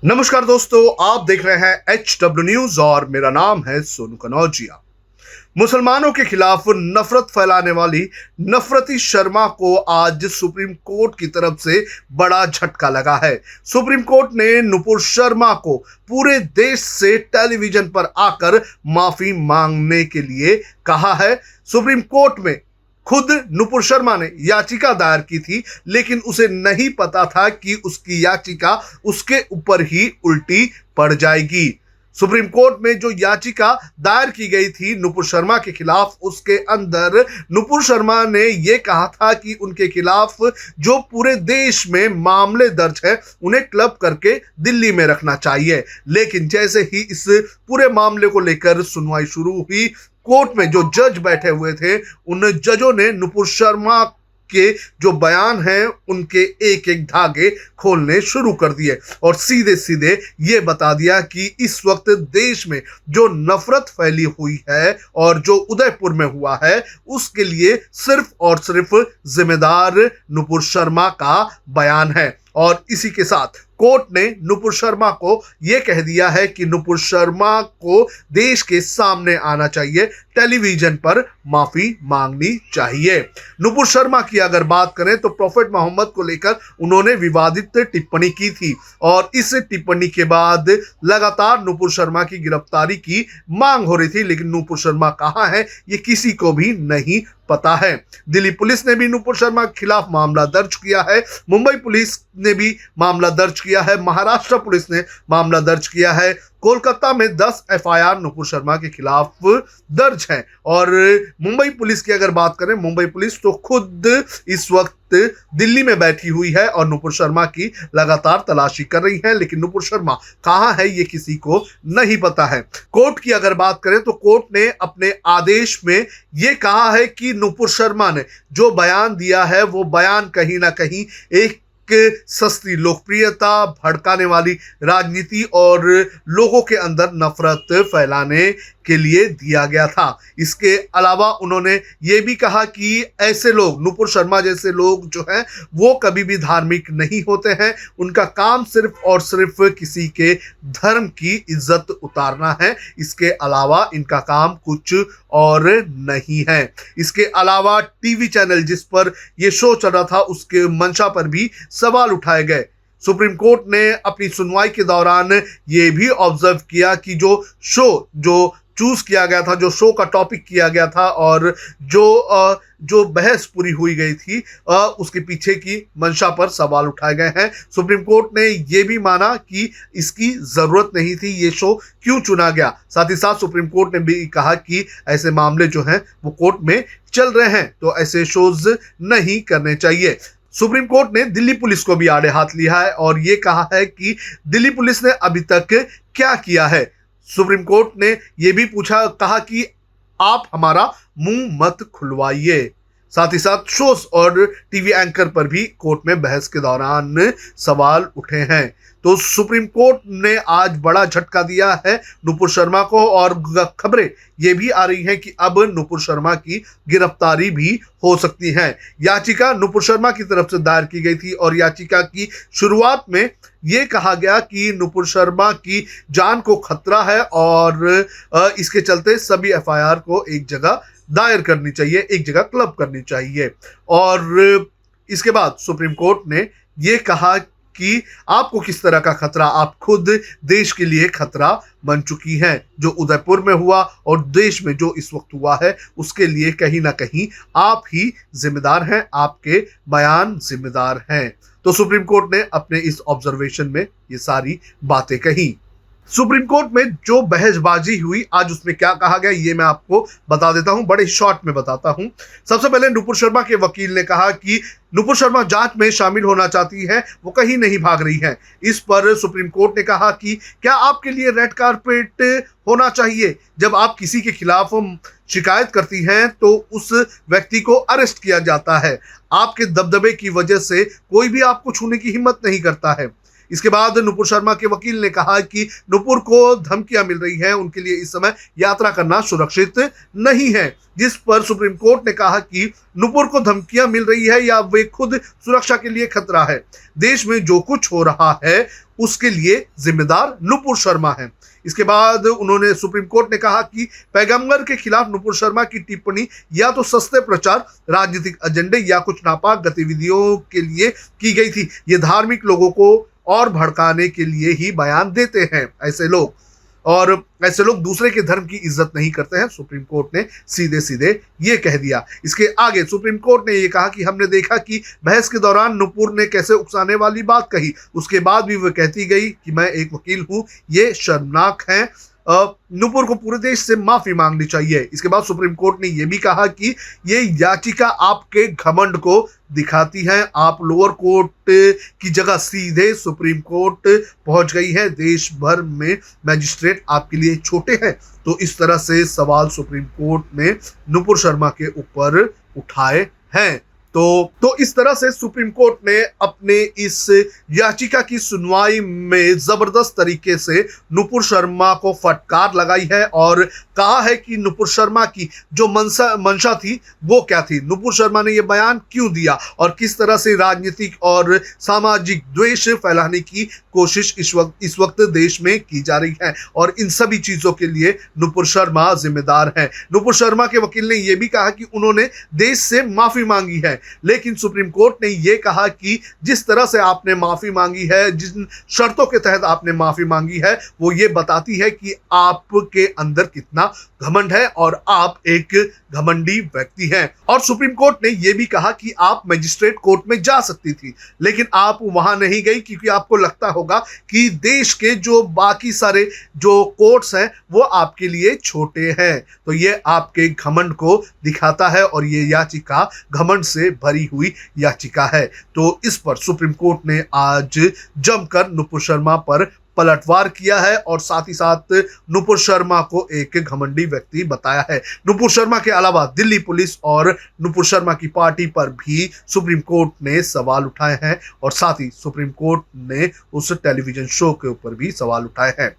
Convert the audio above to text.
नमस्कार दोस्तों, आप देख रहे हैं HW न्यूज और मेरा नाम है सोनू कनौजिया। मुसलमानों के खिलाफ नफरत फैलाने वाली नफरती शर्मा को आज सुप्रीम कोर्ट की तरफ से बड़ा झटका लगा है। सुप्रीम कोर्ट ने नुपुर शर्मा को पूरे देश से टेलीविजन पर आकर माफी मांगने के लिए कहा है। सुप्रीम कोर्ट में खुद नुपुर शर्मा ने याचिका दायर की थी, लेकिन उसे नहीं पता था कि उसकी याचिका उसके ऊपर ही उल्टी पड़ जाएगी। सुप्रीम कोर्ट में जो याचिका दायर की गई थी नुपुर शर्मा के खिलाफ, उसके अंदर नुपुर शर्मा ने यह कहा था कि उनके खिलाफ जो पूरे देश में मामले दर्ज है उन्हें क्लब करके दिल्ली में रखना चाहिए। लेकिन जैसे ही इस पूरे मामले को लेकर सुनवाई शुरू हुई, कोर्ट में जो जज बैठे हुए थे उन जजों ने नुपुर शर्मा के जो बयान हैं उनके एक एक धागे खोलने शुरू कर दिए और सीधे सीधे ये बता दिया कि इस वक्त देश में जो नफरत फैली हुई है और जो उदयपुर में हुआ है उसके लिए सिर्फ और सिर्फ जिम्मेदार नुपुर शर्मा का बयान है। और इसी के साथ कोर्ट ने नुपुर शर्मा को यह कह दिया है कि नुपुर शर्मा को देश के सामने आना चाहिए, टेलीविजन पर माफी मांगनी चाहिए। नुपुर शर्मा की अगर बात करें तो प्रॉफेट मोहम्मद को लेकर उन्होंने विवादित टिप्पणी की थी और इस टिप्पणी के बाद लगातार नुपुर शर्मा की गिरफ्तारी की मांग हो रही थी, लेकिन नुपुर शर्मा कहाँ है ये किसी को भी नहीं पता है। दिल्ली पुलिस ने भी नुपुर शर्मा के खिलाफ मामला दर्ज किया है, मुंबई पुलिस ने भी मामला दर्ज किया है, महाराष्ट्र पुलिस ने मामला दर्ज किया है, कोलकाता में 10 एफआईआर नुपुर शर्मा के खिलाफ दर्ज है। और मुंबई पुलिस की अगर बात करें, मुंबई पुलिस तो खुद इस वक्त दिल्ली में बैठी हुई है और नुपुर शर्मा की लगातार तलाशी कर रही है, लेकिन नुपुर शर्मा कहाँ है ये किसी को नहीं पता है। कोर्ट की अगर बात करें तो कोर्ट ने अपने आदेश में ये कहा है कि नुपुर शर्मा ने जो बयान दिया है वो बयान कहीं ना कहीं एक सस्ती लोकप्रियता, भड़काने वाली राजनीति और लोगों के अंदर नफरत फैलाने के लिए दिया गया था। इसके अलावा उन्होंने ये भी कहा कि ऐसे लोग, नुपुर शर्मा जैसे लोग जो हैं वो कभी भी धार्मिक नहीं होते हैं, उनका काम सिर्फ और सिर्फ किसी के धर्म की इज्जत उतारना है, इसके अलावा इनका काम कुछ और नहीं है। इसके अलावा टीवी चैनल जिस पर ये शो चल रहा था उसके मंशा पर भी सवाल उठाए गए। सुप्रीम कोर्ट ने अपनी सुनवाई के दौरान ये भी ऑब्जर्व किया कि जो चूज किया गया था, जो शो का टॉपिक किया गया था और जो बहस पूरी हुई गई थी उसके पीछे की मंशा पर सवाल उठाए गए हैं। सुप्रीम कोर्ट ने यह भी माना कि इसकी जरूरत नहीं थी, ये शो क्यों चुना गया। साथ ही साथ सुप्रीम कोर्ट ने भी कहा कि ऐसे मामले जो हैं वो कोर्ट में चल रहे हैं तो ऐसे शोज नहीं करने चाहिए। सुप्रीम कोर्ट ने दिल्ली पुलिस को भी आड़े हाथ लिया है और ये कहा है कि दिल्ली पुलिस ने अभी तक क्या किया है। सुप्रीम कोर्ट ने यह भी कहा कि आप हमारा मुंह मत खुलवाइए। साथ ही साथ शोज और टीवी एंकर पर भी कोर्ट में बहस के दौरान सवाल उठे हैं। तो सुप्रीम कोर्ट ने आज बड़ा झटका दिया है नुपुर शर्मा को और खबरें ये भी आ रही हैं कि अब नुपुर शर्मा की गिरफ्तारी भी हो सकती है। याचिका नुपुर शर्मा की तरफ से दायर की गई थी और याचिका की शुरुआत में ये कहा गया कि नुपुर शर्मा की जान को खतरा है और इसके चलते सभी एफआईआर को एक जगह दायर करनी चाहिए, एक जगह क्लब करनी चाहिए। और इसके बाद सुप्रीम कोर्ट ने यह कहा कि आपको किस तरह का खतरा, आप खुद देश के लिए खतरा बन चुकी हैं। जो उदयपुर में हुआ और देश में जो इस वक्त हुआ है उसके लिए कहीं ना कहीं आप ही जिम्मेदार हैं, आपके बयान जिम्मेदार हैं। तो सुप्रीम कोर्ट ने अपने इस ऑब्जर्वेशन में ये सारी बातें कही। सुप्रीम कोर्ट में जो बहसबाजी हुई आज उसमें क्या कहा गया ये मैं आपको बता देता हूं, बड़े शॉर्ट में बताता हूं। सबसे पहले नुपुर शर्मा के वकील ने कहा कि नुपुर शर्मा जांच में शामिल होना चाहती है, वो कहीं नहीं भाग रही है। इस पर सुप्रीम कोर्ट ने कहा कि क्या आपके लिए रेड कारपेट होना चाहिए? जब आप किसी के खिलाफ शिकायत करती हैं तो उस व्यक्ति को अरेस्ट किया जाता है, आपके दबदबे की वजह से कोई भी आपको छूने की हिम्मत नहीं करता है। इसके बाद नुपुर शर्मा के वकील ने कहा कि नुपुर को धमकियां मिल रही हैं, उनके लिए इस समय यात्रा करना सुरक्षित नहीं है। जिस पर सुप्रीम कोर्ट ने कहा कि नुपुर को धमकियां मिल रही है या वे खुद सुरक्षा के लिए खतरा है। देश में जो कुछ हो रहा है उसके लिए जिम्मेदार नुपुर शर्मा है। इसके बाद उन्होंने सुप्रीम कोर्ट ने कहा कि पैगंबर के खिलाफ नुपुर शर्मा की टिप्पणी या तो सस्ते प्रचार, राजनीतिक एजेंडे या कुछ नापाक गतिविधियों के लिए की गई थी। ये धार्मिक लोगों को और भड़काने के लिए ही बयान देते हैं ऐसे लोग दूसरे के धर्म की इज्जत नहीं करते हैं। सुप्रीम कोर्ट ने सीधे सीधे ये कह दिया। इसके आगे सुप्रीम कोर्ट ने ये कहा कि हमने देखा कि बहस के दौरान नुपुर ने कैसे उकसाने वाली बात कही, उसके बाद भी वह कहती गई कि मैं एक वकील हूं। ये शर्मनाक है। नुपुर को पूरे देश से माफी मांगनी चाहिए। इसके बाद सुप्रीम कोर्ट ने यह भी कहा कि ये याचिका आपके घमंड को दिखाती है। आप लोअर कोर्ट की जगह सीधे सुप्रीम कोर्ट पहुंच गई है। देश भर में मैजिस्ट्रेट आपके लिए छोटे हैं। तो इस तरह से सवाल सुप्रीम कोर्ट ने नुपुर शर्मा के ऊपर उठाए हैं। तो इस तरह से सुप्रीम कोर्ट ने अपने इस याचिका की सुनवाई में जबरदस्त तरीके से नुपुर शर्मा को फटकार लगाई है और कहा है कि नुपुर शर्मा की जो मंशा थी वो क्या थी, नुपुर शर्मा ने ये बयान क्यों दिया और किस तरह से राजनीतिक और सामाजिक द्वेष फैलाने की कोशिश इस वक्त देश में की जा रही है। और इन सभी चीजों के लिए नुपुर शर्मा जिम्मेदार है। नुपुर शर्मा के वकील ने यह भी कहा कि उन्होंने देश से माफी मांगी है, लेकिन सुप्रीम कोर्ट ने यह कहा कि जिस तरह से आपने माफी मांगी है, जिन शर्तों के तहत आपने माफी मांगी है, वो ये बताती है कि आपके अंदर कितना घमंड है और आप एक घमंडी व्यक्ति हैं। और सुप्रीम कोर्ट ने यह भी कहा कि आप मजिस्ट्रेट कोर्ट में जा सकती थी, लेकिन आप वहां नहीं गई क्योंकि आपको लगता होगा कि देश के जो बाकी सारे जो कोर्ट्स हैं वो आपके लिए छोटे हैं। तो ये आपके घमंड को दिखाता है और ये याचिका घमंड से भरी हुई याचिका है। तो इस पर सुप्रीम कोर्ट ने आज जमकर नुपुर शर्मा पर पलटवार किया है और साथ ही साथ नुपुर शर्मा को एक घमंडी व्यक्ति बताया है। नुपुर शर्मा के अलावा दिल्ली पुलिस और नुपुर शर्मा की पार्टी पर भी सुप्रीम कोर्ट ने सवाल उठाए हैं और साथ ही सुप्रीम कोर्ट ने उस टेलीविजन शो के ऊपर भी सवाल उठाए हैं।